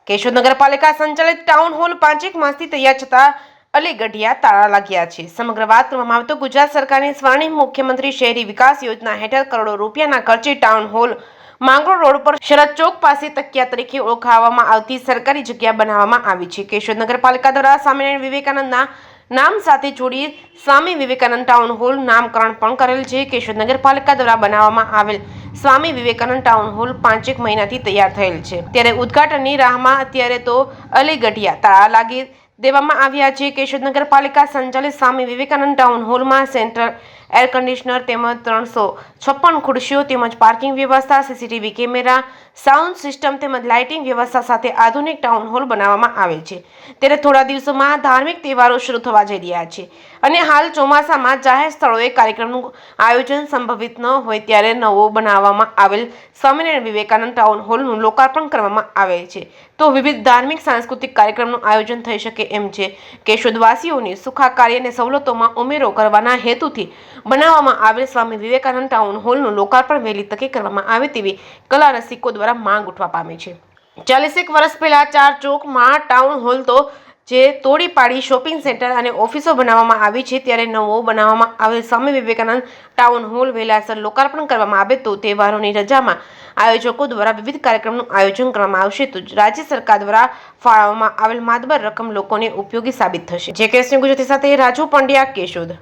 કેશોદ નગરપાલિકા સંચાલિત town hall 5 માસથી તૈયાર છતાં અલીગઢિયા તાળા લાગ્યા છે। સમગ્ર વાત કરવામાં આવે તો ગુજરાત સરકારની સ્વર્ણિમ મુખ્યમંત્રી શહેરી વિકાસ યોજના હેઠળ કરોડો રૂપિયાના ખર્ચે ટાઉન હોલ માંગરોળ રોડ પર શરદ ચોક પાસે તકિયા તરીકે ઓળખાવવામાં આવતી સરકારી જગ્યા બનાવવામાં આવી છે। કેશોદ નગરપાલિકા દ્વારા સ્વામિનારાયણ વિવેકાનંદના નામ સાથે જોડી સ્વામી વિવેકાનંદ ટાઉન હોલ નામકરણ પણ કરેલ છે। કેશોદ નગરપાલિકા દ્વારા બનાવવામાં આવેલ સ્વામી વિવેકાનંદ ટાઉન હોલ 5 મહિનાથી તૈયાર થયેલ છે, ત્યારે ઉદ્ઘાટનની રાહમાં અત્યારે તો અલીગઢિયા તાળા લાગી દેવામાં આવ્યા છે। કેશોદ નગરપાલિકા સંચાલિત સ્વામી વિવેકાનંદ ટાઉન હોલમાં સેન્ટ્રલ એર કન્ડિશનર તેમજ 356 ખુરશીઓ તેમજ પાર્કિંગ વ્યવસ્થા, સીસીટીવી કેમેરા, સાઉન્ડ સિસ્ટમ તેમજ લાઇટિંગ વ્યવસ્થા સાથે આધુનિક ટાઉન હોલ બનાવવામાં આવેલ છે। ત્યારે થોડા દિવસોમાં ધાર્મિક તહેવારો શરૂ થવા જઈ રહ્યા છે અને હાલ ચોમાસામાં જાહેર સ્થળોએ કાર્યક્રમનું આયોજન સંભવિત ન હોય ત્યારે નવો બનાવવામાં આવેલ સ્વામિનારાયણ વિવેકાનંદ ટાઉન હોલનું લોકાર્પણ કરવામાં આવે છે, તો વિવિધ ધાર્મિક સાંસ્કૃતિક કાર્યક્રમનું આયોજન થઈ શકે એમ છે। કેશોદવાસીઓની સુખાકારી અને સવલતોમાં ઉમેરો કરવાના હેતુથી બનાવવામાં આવેલ સ્વામી વિવેકાનંદ ટાઉન હોલનું લોકાર્પણ વહેલી તકે કરવામાં આવે તેવી કલા રસિકો દ્વારા માંગ ઉઠવા પામી છે। 41 વર્ષ પહેલા 4 ચોકમાં ટાઉન હોલ તો જે તોડી પાડી શોપિંગ સેન્ટર અને ઓફિસો બનાવવામાં આવી છે, ત્યારે નવો બનાવવામાં આવેલ સ્વામી વિવેકાનંદ ટાઉન હોલ વહેલાસર લોકાર્પણ કરવામાં આવે તો તહેવારોની રજામાં આયોજકો દ્વારા વિવિધ કાર્યક્રમનું આયોજન કરવામાં આવશે તો રાજ્ય સરકાર દ્વારા ફાળવવામાં આવેલ માતબર રકમ લોકોને ઉપયોગી સાબિત થશે। જે કેસની ગુજરાતી સાથે રાજુ પંડ્યા, કેશોદ।